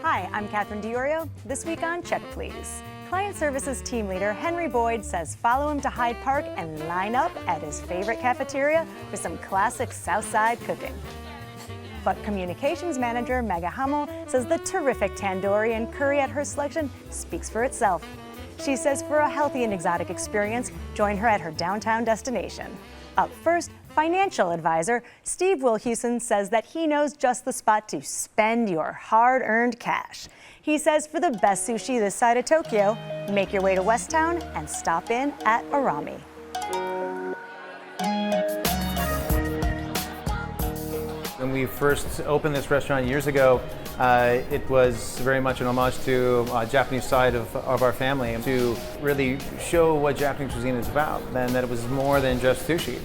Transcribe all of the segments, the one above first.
Hi, I'm Catherine DiOrio. This week on Check Please. Client Services team leader Henry Boyd says follow him to Hyde Park and line up at his favorite cafeteria for some classic Southside cooking. But communications manager Mega Hummel says the terrific tandoori and curry at her selection speaks for itself. She says for a healthy and exotic experience, join her at her downtown destination. Up first, financial advisor Steve Wilhusen says that he knows just the spot to spend your hard-earned cash. He says for the best sushi this side of Tokyo, make your way to West Town and stop in at Arami. When we first opened this restaurant years ago, it was very much an homage to the Japanese side of our family, to really show what Japanese cuisine is about, and that it was more than just sushi.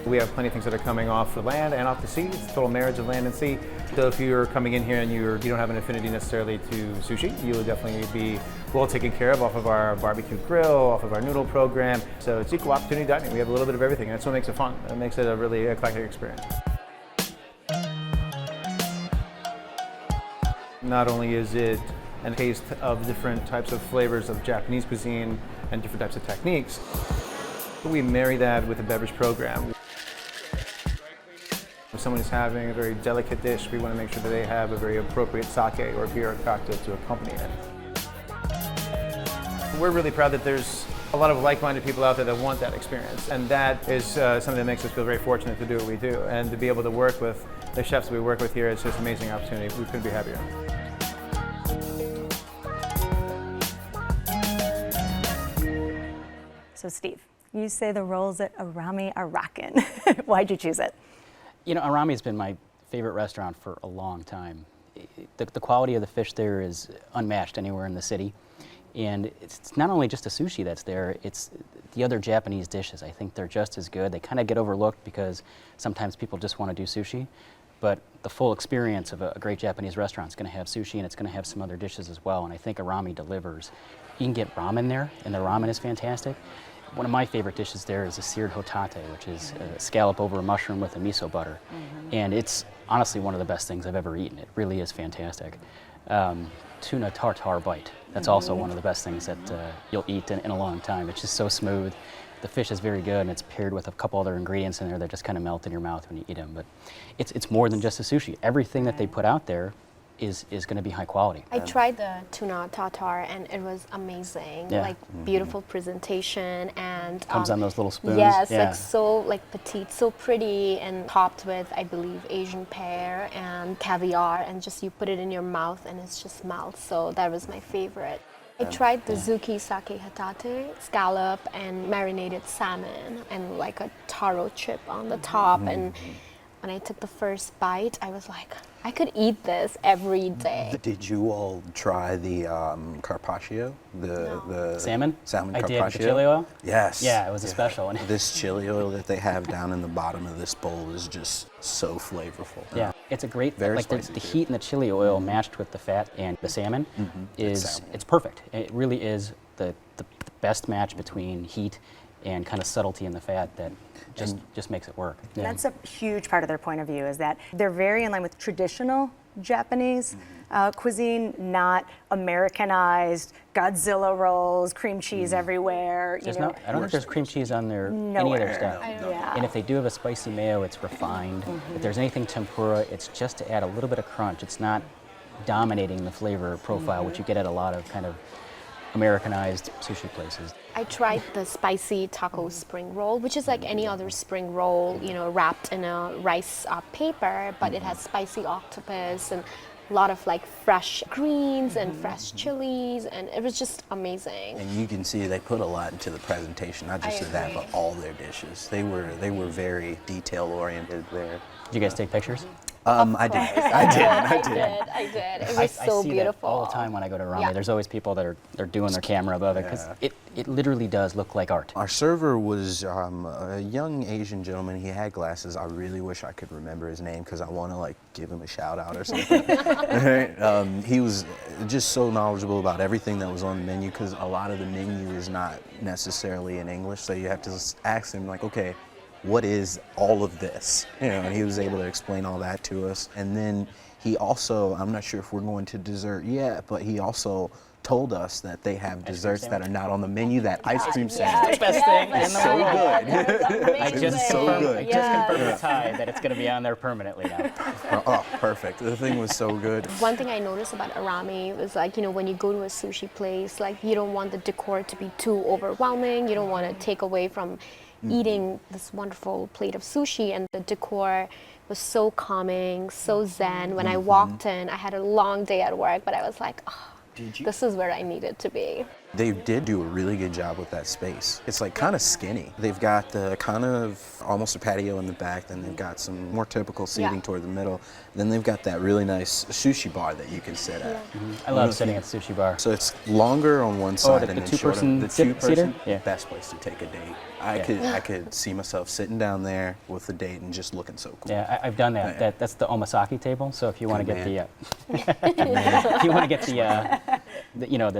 We have plenty of things that are coming off the land and off the sea. It's a total marriage of land and sea. So if you're coming in here and you don't have an affinity necessarily to sushi, you will definitely be well taken care of off of our barbecue grill, off of our noodle program. So it's equal opportunity dining. We have a little bit of everything, and that's what makes it fun. It makes it a really eclectic experience. Not only is it a taste of different types of flavors of Japanese cuisine and different types of techniques, but we marry that with a beverage program. If someone is having a very delicate dish, we want to make sure that they have a very appropriate sake or beer or cocktail to accompany it. We're really proud that there's a lot of like-minded people out there that want that experience, and that is something that makes us feel very fortunate to do what we do, and to be able to work with the chefs that we work with here. It's just an amazing opportunity. We couldn't be happier. So Steve, you say the rolls at Arami are rockin'. Why'd you choose it? You know, Arami's been my favorite restaurant for a long time. The quality of the fish there is unmatched anywhere in the city. And it's not only just the sushi that's there, it's the other Japanese dishes. I think they're just as good. They kind of get overlooked because sometimes people just want to do sushi. But the full experience of a great Japanese restaurant is going to have sushi, and it's going to have some other dishes as well. And I think Arami delivers. You can get ramen there, and the ramen is fantastic. One of my favorite dishes there is a seared hotate, which is a scallop over a mushroom with a miso butter. And it's honestly one of the best things I've ever eaten. It really is fantastic. Tuna tartare bite. That's also one of the best things that you'll eat in a long time. It's just so smooth. The fish is very good, and it's paired with a couple other ingredients in there that just kind of melt in your mouth when you eat them. But it's more than just a sushi. Everything that they put out there is going to be high quality. I tried the tuna tartare and it was amazing. Yeah. Like beautiful presentation and Comes on those little spoons. Yes, yeah. like so like petite, so pretty, and topped with I believe Asian pear and caviar, and just you put it in your mouth and it just melts. So that was my favorite. I tried the zuki sake hatate, scallop and marinated salmon and like a taro chip on the top. And when I took the first bite, I was like, I could eat this every day. Did you all try the carpaccio? The Salmon? Salmon I carpaccio? did. The chili oil? Yes. Yeah, it was a special one. This chili oil that they have down in the bottom of this bowl is just so flavorful. Yeah, it's a great, Very like the spicy, too. heat and the chili oil matched with the fat and the salmon it's perfect. It really is the best match between heat and kind of subtlety in the fat that just makes it work. And that's a huge part of their point of view, is that they're very in line with traditional Japanese cuisine, not Americanized Godzilla rolls, cream cheese everywhere. I don't think there's cream cheese on there, any of their stuff. Yeah. And if they do have a spicy mayo, it's refined. If there's anything tempura, it's just to add a little bit of crunch. It's not dominating the flavor profile, which you get at a lot of kind of Americanized sushi places. I tried the spicy taco spring roll, which is like any other spring roll, you know, wrapped in a rice paper, but it has spicy octopus and a lot of like fresh greens and fresh chilies, and it was just amazing. And you can see they put a lot into the presentation, not just of that, but all their dishes. They were very detail oriented there. Did you guys take pictures? I did. I did. It was I so see beautiful. that all the time when I go to Arami. Yeah. There's always people that are doing their camera above it, because it literally does look like art. Our server was a young Asian gentleman. He had glasses. I really wish I could remember his name because I want to like give him a shout out or something. He was just so knowledgeable about everything that was on the menu, because a lot of the menu is not necessarily in English, so you have to ask him like, okay, what is all of this? You know, and he was able to explain all that to us. And then he also, I'm not sure if we're going to dessert yet, but he also told us that they have desserts that are not on the menu. That ice cream sandwich. The best thing in the So world. good. I just so confirmed, good. I just confirmed with Ty that it's going to be on there permanently now. Oh, perfect. The thing was so good. One thing I noticed about Arami was like, you know, when you go to a sushi place, like you don't want the decor to be too overwhelming. You don't want to take away from eating this wonderful plate of sushi, and the decor was so calming, so zen. When I walked in, I had a long day at work, but I was like, oh, this is where I needed to be. They did do a really good job with that space. It's like kind of skinny. They've got the kind of almost a patio in the back, then they've got some more typical seating toward the middle. Then they've got that really nice sushi bar that you can sit at. I love sitting at the sushi bar. So it's longer on one side the and then two-person shorter. The seater? two-person, Yeah. best place to take a date. I could see myself sitting down there with the date and just looking so cool. Yeah, I've done that. Yeah. That's the omasaki table. So if you want to Good get if you want to get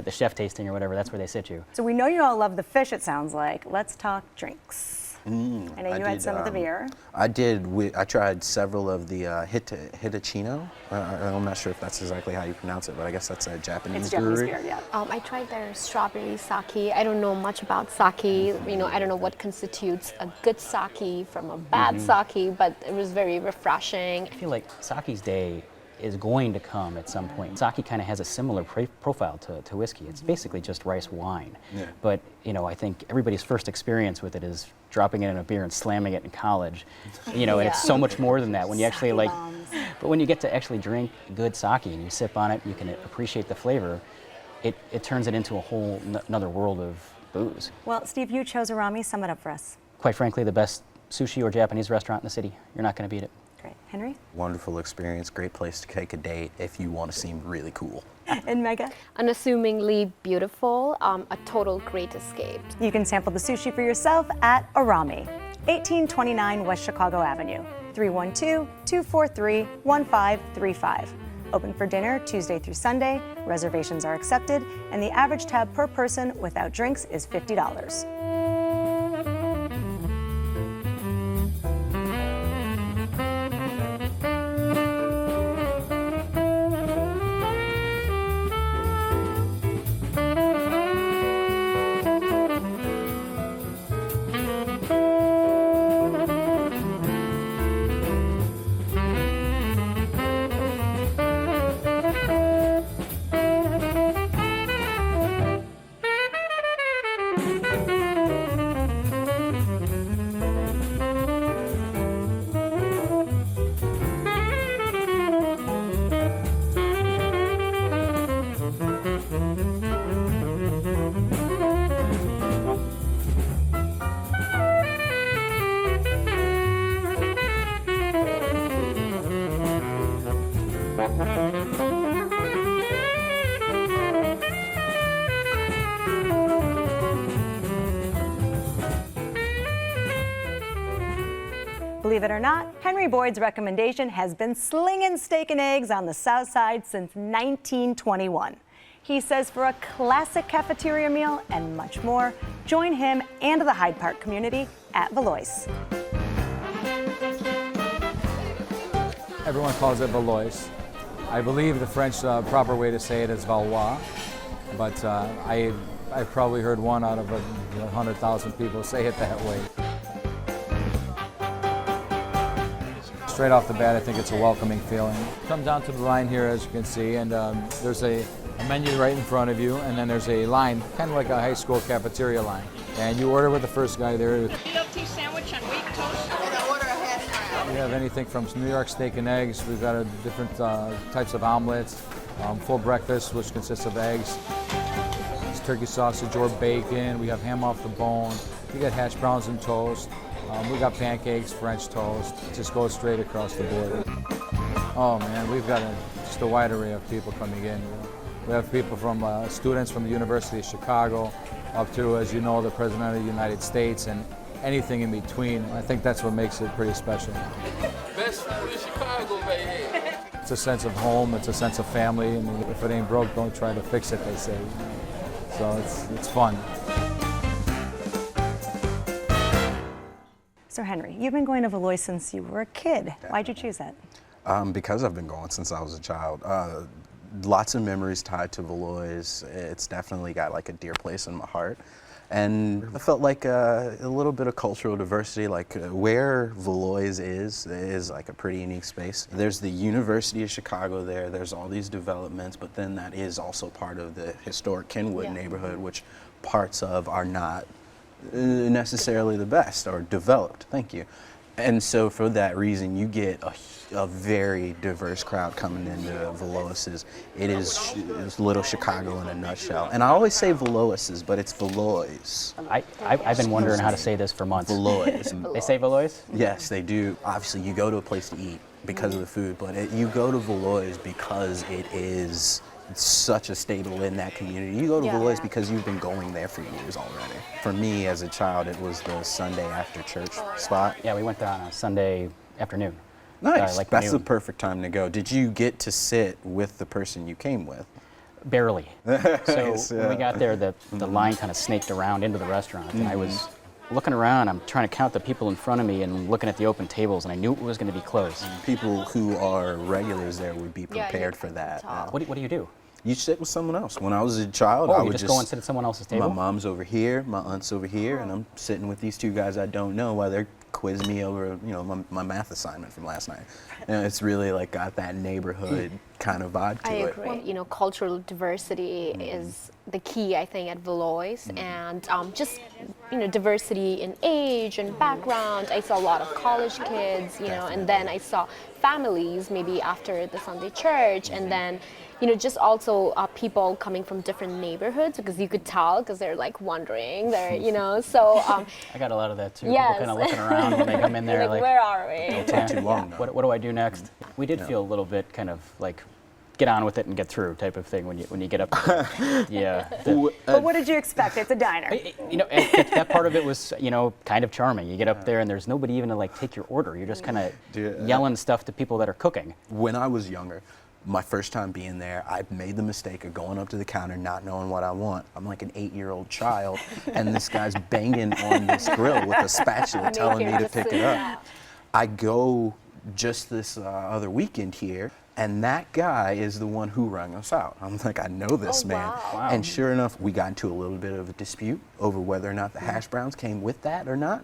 the chef tasting or whatever, that's where they sit you. So we know you all love the fish, it sounds like. Let's talk drinks. I know you had some of the beer. I did. I tried several of the Hitachino. I'm not sure if that's exactly how you pronounce it, but I guess that's a Japanese It's Japanese brewery. beer, yeah. I tried their strawberry sake. I don't know much about sake. You know, I don't know what constitutes a good sake from a bad sake, but it was very refreshing. I feel like sake's day is going to come at some point. Sake kind of has a similar profile to whiskey. It's basically just rice wine. Yeah. But, you know, I think everybody's first experience with it is dropping it in a beer and slamming it in college. You know, and it's so much more than that. When you actually Sake like, bombs. but when you get to actually drink good sake and you sip on it, you can appreciate the flavor, it turns it into a whole another world of booze. Well, Steve, you chose Arami. Sum it up for us. Quite frankly, the best sushi or Japanese restaurant in the city. You're not going to beat it. Great. Henry? Wonderful experience. Great place to take a date if you want to seem really cool. And Mega? Unassumingly beautiful, a total great escape. You can sample the sushi for yourself at Arami, 1829 West Chicago Avenue, 312-243-1535. Open for dinner Tuesday through Sunday. Reservations are accepted, and the average tab per person without drinks is $50. Believe it or not, Henry Boyd's recommendation has been slinging steak and eggs on the South Side since 1921. He says for a classic cafeteria meal and much more, join him and the Hyde Park community at Valois. Everyone calls it Valois. I believe the French proper way to say it is Valois, but I've probably heard one out of 100,000 people say it that way. Straight off the bat, I think it's a welcoming feeling. Come down to the line here, as you can see, and there's a menu right in front of you, and then there's a line, kind of like a high school cafeteria line. And you order with the first guy there. Milk tea sandwich on wheat toast. We have anything from New York steak and eggs. We've got different types of omelets, full breakfast, which consists of eggs, it's turkey sausage or bacon. We have ham off the bone. We got hash browns and toast. We got pancakes, French toast. It just goes straight across the board. Oh man, we've got just a wide array of people coming in. We have people from students from the University of Chicago up to, as you know, the President of the United States and anything in between. I think that's what makes it pretty special. Best food in Chicago, baby. It's a sense of home, it's a sense of family, and if it ain't broke, don't try to fix it, they say. So it's fun. So Henry, you've been going to Valois since you were a kid. Why'd you choose that? Because I've been going since I was a child. Lots of memories tied to Valois. It's definitely got like a dear place in my heart. And I felt like a little bit of cultural diversity, like where Valois is like a pretty unique space. There's the University of Chicago there, there's all these developments, but then that is also part of the historic Kenwood neighborhood, which parts of are not necessarily the best or developed. Thank you. And so for that reason, you get a very diverse crowd coming into Valois'. It is little Chicago in a nutshell. And I always say Valois', but it's Valois. I've been wondering how to say this for months. Valois. They say Valois? Yes, they do. Obviously, you go to a place to eat because of the food, but you go to Valois because it is such a staple in that community. You go to Valois because you've been going there for years already. For me, as a child, it was the Sunday after church spot. Yeah, we went there on a Sunday afternoon. Nice. Like That's the noon. perfect time to go. Did you get to sit with the person you came with? Barely. So Nice, when we got there, the line kind of snaked around into the restaurant, and I was looking around. I'm trying to count the people in front of me and looking at the open tables, and I knew it was going to be close. People who are regulars there would be prepared for that. What do you do? You sit with someone else. When I was a child, Oh, I you would just go and sit at someone else's table? My mom's over here, my aunt's over here, and I'm sitting with these two guys I don't know while they're quizzing me over, my math assignment from last night. It's really like got that neighborhood kind of vibe to it. I agree. Cultural diversity is the key, I think, at Valois, and just diversity in age and background. I saw a lot of college kids, and then I saw families maybe after the Sunday church, and then just also people coming from different neighborhoods, because you could tell because they're like wondering, so. I got a lot of that too. Yes. People kind of looking around when they come in there, like, where are we? Don't take too long. though. What do I do next? We did feel a little bit kind of like get on with it and get through type of thing when you get up there. Yeah. But what did you expect? It's a diner. That part of it was kind of charming. You get up there and there's nobody even to like take your order. You're just kind of yelling stuff to people that are cooking. When I was younger, my first time being there, I made the mistake of going up to the counter not knowing what I want. I'm like an 8-year-old child, and this guy's banging on this grill with a spatula telling me to pick it up. I go just this other weekend here, and that guy is the one who rung us out. I'm like, I know this man. Wow. And sure enough, we got into a little bit of a dispute over whether or not the hash browns came with that or not.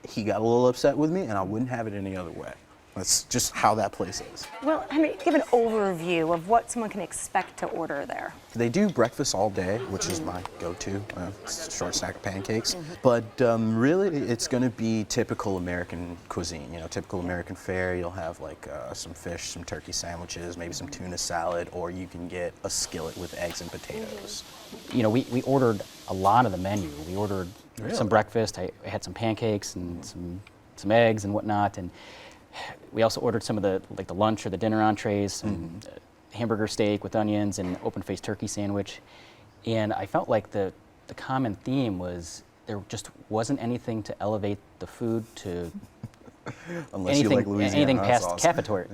He got a little upset with me, and I wouldn't have it any other way. That's just how that place is. Well, Henry, give an overview of what someone can expect to order there. They do breakfast all day, which is my go-to. It's a short stack of pancakes. But really, it's going to be typical American cuisine. Typical American fare. You'll have like some fish, some turkey sandwiches, maybe some tuna salad, or you can get a skillet with eggs and potatoes. We ordered a lot of the menu. We ordered some breakfast. I had some pancakes and some eggs and whatnot, and we also ordered some of the lunch or the dinner entrees, some hamburger steak with onions and open-faced turkey sandwich. And I felt like the common theme was there just wasn't anything to elevate the food to Unless you like Louisiana anything hot past sauce.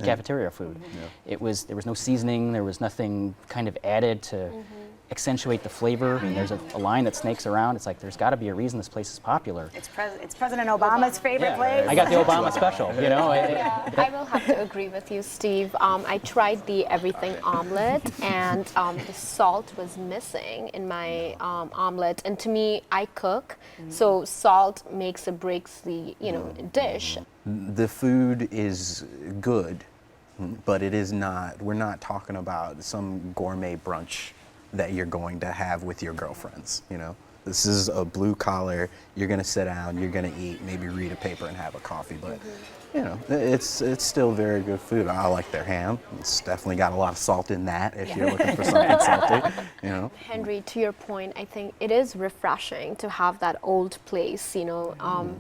cafeteria food. There was no seasoning, there was nothing kind of added to accentuate the flavor. I mean, there's a line that snakes around. It's like there's got to be a reason this place is popular. It's President Obama's favorite place. I got the Obama special, I will have to agree with you, Steve. I tried the everything omelet, and the salt was missing in my omelet. And to me, I cook, so salt makes or breaks the dish. The food is good, but it is not. We're not talking about some gourmet brunch that you're going to have with your girlfriends. This is a blue collar. You're going to sit down, you're going to eat, maybe read a paper and have a coffee, but it's still very good food. I like their ham. It's definitely got a lot of salt in that if you're looking for something salty. Henry, to your point, I think it is refreshing to have that old place,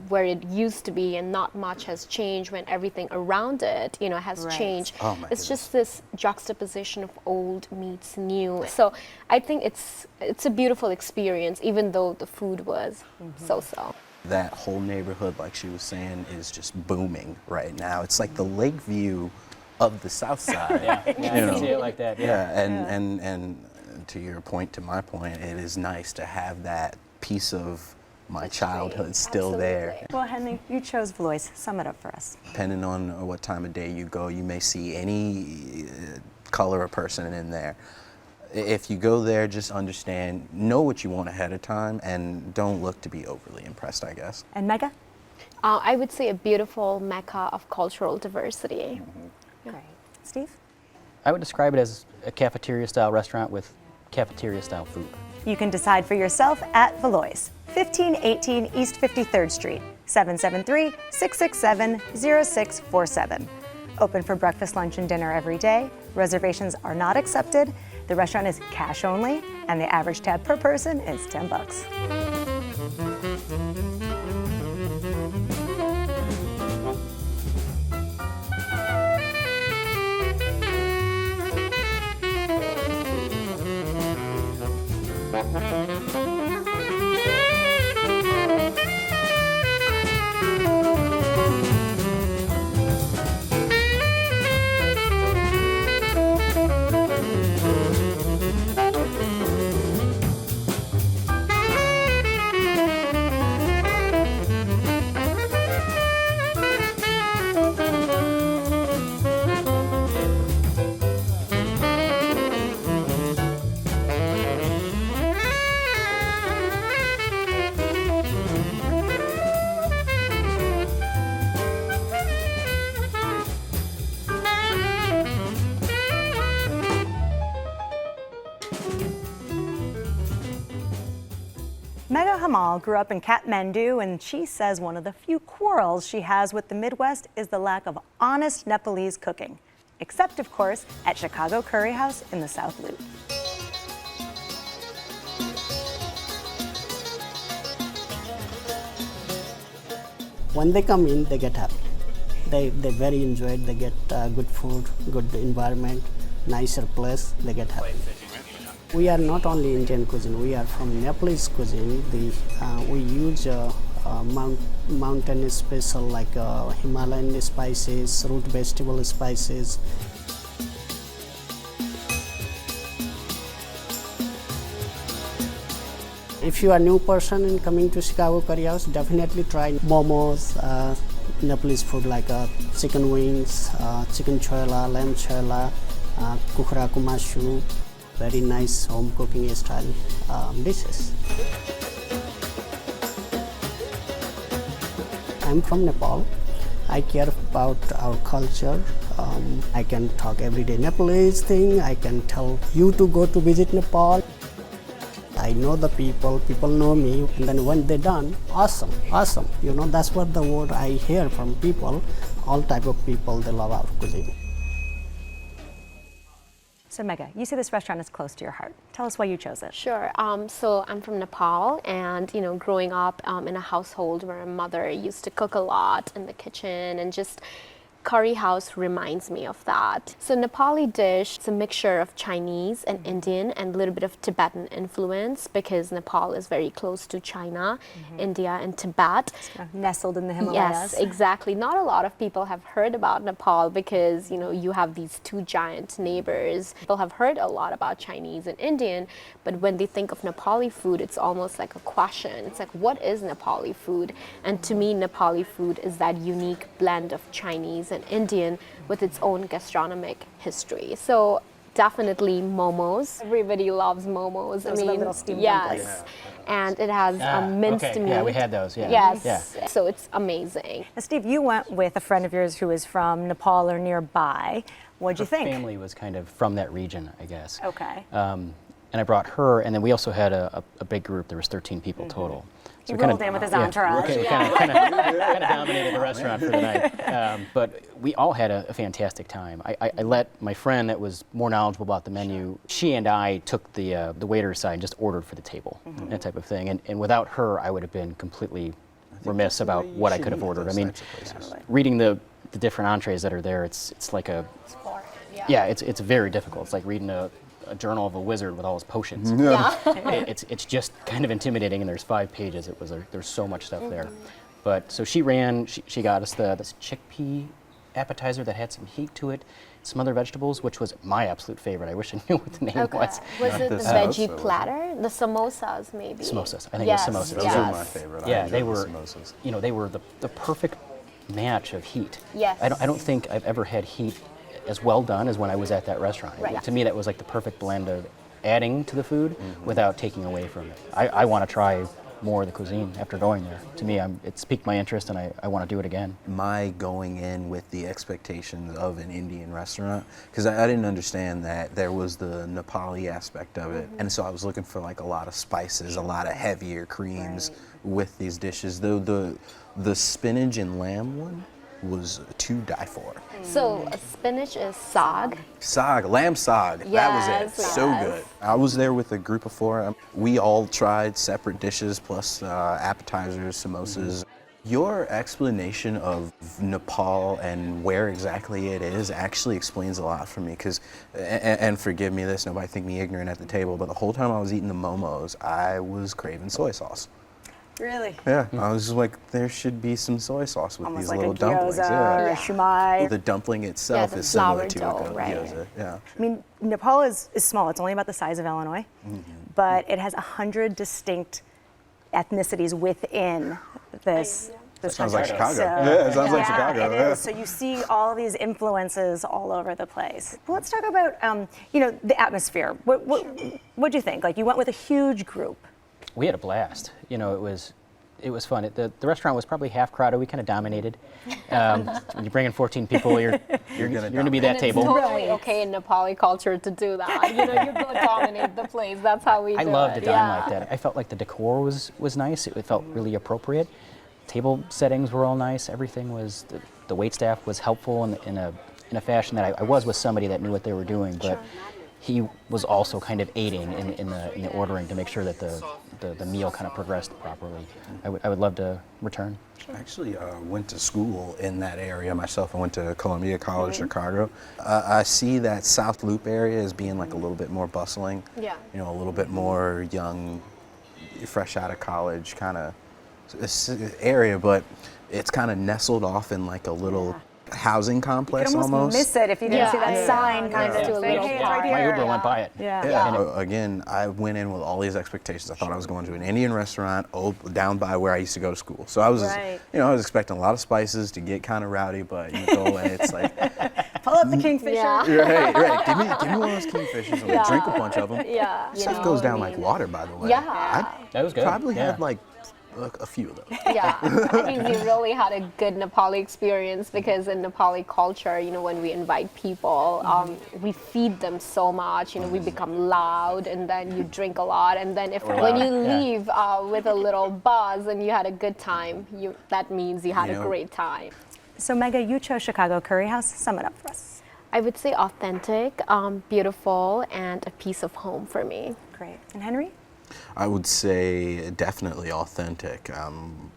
where it used to be, and not much has changed when everything around it, has changed. Oh, my it's just this juxtaposition of old meets new. So I think it's a beautiful experience, even though the food was so-so. That whole neighborhood, like she was saying, is just booming right now. It's like the Lakeview of the South Side. I can see it like that. And to your point, to my point, it is nice to have that piece of my childhood still there. Absolutely. Well, Henry, you chose Valois. Sum it up for us. Depending on what time of day you go, you may see any color or person in there. If you go there, just understand, know what you want ahead of time, and don't look to be overly impressed, I guess. And Mega? I would say a beautiful mecca of cultural diversity. Great. Steve? I would describe it as a cafeteria-style restaurant with cafeteria-style food. You can decide for yourself at Valois, 1518 East 53rd Street, 773-667-0647. Open for breakfast, lunch, and dinner every day. Reservations are not accepted. The restaurant is cash only, and the average tab per person is $10. Megha Hamal grew up in Kathmandu, and she says one of the few quarrels she has with the Midwest is the lack of honest Nepalese cooking. Except, of course, at Chicago Curry House in the South Loop. When they come in, they get happy. They very enjoyed. They get good food, good environment, nicer place. They get happy. We are not only Indian cuisine. We are from Nepalese cuisine. We use mountain special like Himalayan spices, root vegetable spices. If you are a new person and coming to Chicago Curry House, definitely try momos, Nepalese food like chicken wings, chicken choila, lamb choila, kukhra kumashu, very nice home cooking style dishes. I'm from Nepal. I care about our culture. I can talk everyday Nepalese thing. I can tell you to go to visit Nepal. I know the people know me, and then when they're done, awesome. You know, that's what the word I hear from people. All type of people, they love our cuisine. So Megha, you say this restaurant is close to your heart. Tell us why you chose it. Sure. So I'm from Nepal, and growing up in a household where my mother used to cook a lot in the kitchen, and just Curry House reminds me of that. So Nepali dish, it's a mixture of Chinese and Indian and a little bit of Tibetan influence, because Nepal is very close to China, India, and Tibet. Nestled in the Himalayas. Yes, exactly. Not a lot of people have heard about Nepal because, you have these two giant neighbors. People have heard a lot about Chinese and Indian, but when they think of Nepali food, it's almost like a question. It's like, what is Nepali food? And to me, Nepali food is that unique blend of Chinese and Indian with its own gastronomic history. So definitely momos. Everybody loves momos. Those are the little steamed yes. dumplings. And it has minced meat. Yeah, we had those. Yeah. Yes. Yeah. So it's amazing. Now, Steve, you went with a friend of yours who is from Nepal or nearby. What'd you think? Her family was kind of from that region, I guess. Okay. And I brought her, and then we also had a big group. There was 13 people total. He we kinda- rolled in with his yeah, entourage. We kind of dominated the restaurant for the night. But we all had a fantastic time. I let my friend that was more knowledgeable about the menu, she and I took the waiter aside and just ordered for the table, that type of thing. And without her, I would have been completely remiss about what I could have ordered. I mean, reading the different entrees that are there, it's like a... Yeah, it's very difficult. It's like reading a journal of a wizard with all his potions. Yeah. It's just kind of intimidating, and there's 5 pages. There's so much stuff there. But so she got us this chickpea appetizer that had some heat to it, some other vegetables, which was my absolute favorite. I wish I knew what the name Okay. was. Was it the the veggie samosa, platter? The samosas, maybe. Samosas. I think yes. it was samosas. Those Yes. are my favorite. I Yeah, enjoy they the were, samosas. you know, they were the perfect match of heat. Yes. I don't think I've ever had heat as well done as when I was at that restaurant. Right. To me, that was like the perfect blend of adding to the food without taking away from it. I want to try more of the cuisine after going there. To me, it's piqued my interest, and I want to do it again. My going in with the expectations of an Indian restaurant, because I didn't understand that there was the Nepali aspect of it, and so I was looking for like a lot of spices, a lot of heavier creams with these dishes. Though the spinach and lamb one was to die for. So spinach is sag. Sag, lamb sag, that was Yes, it. So yes. good. I was there with a group of 4. We all tried separate dishes plus appetizers, samosas. Your explanation of Nepal and where exactly it is actually explains a lot for me, because, and forgive me this, nobody think me ignorant at the table, but the whole time I was eating the momos, I was craving soy sauce. Really? Yeah, I was just like, there should be some soy sauce with Almost these like little a dumplings. gyoza Yeah. or a shumai. The dumpling itself the is similar flour to dough, a right. gyoza. Yeah. I mean, Nepal is small. It's only about the size of Illinois, but it has 100 distinct ethnicities within this. This Sounds like country. Chicago. Yeah, it sounds like Chicago, It yeah. is. So you see all these influences all over the place. Well, let's talk about the atmosphere. What'd you think? Like, you went with a huge group. We had a blast. You know, it was fun. The restaurant was probably half crowded. We kind of dominated. When you bring in 14 people, you're going to be that It's table. totally okay in Nepali culture to do that. You know, you go dominate the place. That's how we do I it. loved to dine like that. I felt like the decor was nice. It felt really appropriate. Table settings were all nice. Everything was, the wait staff was helpful in a fashion that I was with somebody that knew what they were doing, but he was also kind of aiding in the ordering to make sure that the meal kind of progressed properly. I would love to return. I actually went to school in that area myself. I went to Columbia College, Chicago. I see that South Loop area as being like a little bit more bustling. Yeah. You know, a little bit more young, fresh out of college kind of area, but it's kind of nestled off in like a little housing complex You could almost miss it if you didn't see that sign kind Yeah. of Yeah. thing. Hey, it's right My here. Uber went by it. Yeah. Again, I went in with all these expectations. I thought I was going to an Indian restaurant down by where I used to go to school. So I was, Right. I was expecting a lot of spices to get kind of rowdy, but you go away, it's like, Pull up the kingfisher. Yeah. right. Give me one of those kingfishers. I'm gonna drink a bunch of them. Yeah. You Stuff know goes what down I like mean? water, by the way. Yeah. That was good. Probably Yeah. had like a few of those. Yeah, I think we really had a good Nepali experience, because in Nepali culture, you know, when we invite people, we feed them so much. You know, we become loud, and then you drink a lot, and then when you leave with a little buzz and you had a good time, that means you had a great time. So Mega, you chose Chicago Curry House. Sum it up for us. I would say authentic, beautiful, and a piece of home for me. Great. And Henry? I would say definitely authentic.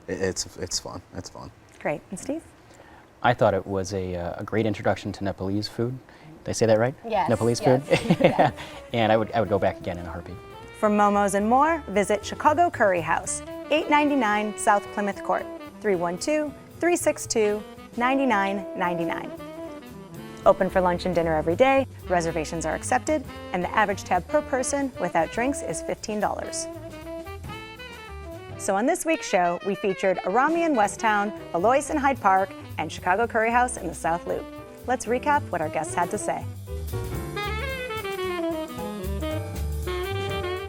It's fun. It's fun. Great. And Steve? I thought it was a great introduction to Nepalese food. Did I say that right? Yes, Nepalese yes. food. And I would go back again in a heartbeat. For momos and more, visit Chicago Curry House, 899 South Plymouth Court, 312-362-9999. Open for lunch and dinner every day, reservations are accepted, and the average tab per person without drinks is $15. So on this week's show, we featured Arami in Westtown, Valois in Hyde Park, and Chicago Curry House in the South Loop. Let's recap what our guests had to say.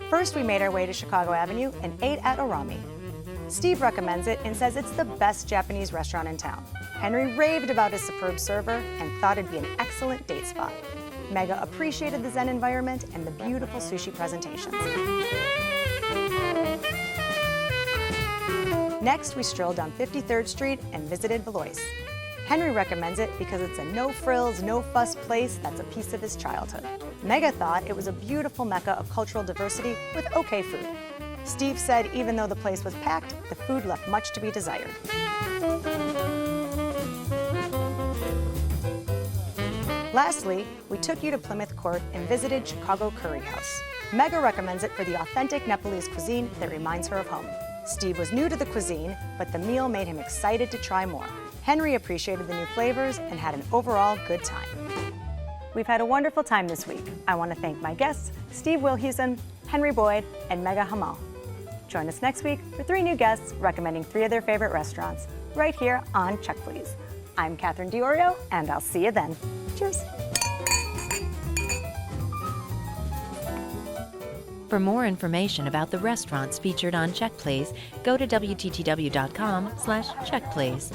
First, we made our way to Chicago Avenue and ate at Arami. Steve recommends it and says it's the best Japanese restaurant in town. Henry raved about his superb server and thought it'd be an excellent date spot. Mega appreciated the Zen environment and the beautiful sushi presentations. Next, we strolled down 53rd Street and visited Valois. Henry recommends it because it's a no-frills, no-fuss place that's a piece of his childhood. Mega thought it was a beautiful mecca of cultural diversity with okay food. Steve said even though the place was packed, the food left much to be desired. Lastly, we took you to Plymouth Court and visited Chicago Curry House. Mega recommends it for the authentic Nepalese cuisine that reminds her of home. Steve was new to the cuisine, but the meal made him excited to try more. Henry appreciated the new flavors and had an overall good time. We've had a wonderful time this week. I want to thank my guests, Steve Wilhusen, Henry Boyd, and Mega Hamal. Join us next week for 3 new guests recommending 3 of their favorite restaurants, right here on Check Please. I'm Catherine Diorio, and I'll see you then. Cheers. For more information about the restaurants featured on Check Please, go to WTTW.com/checkplease.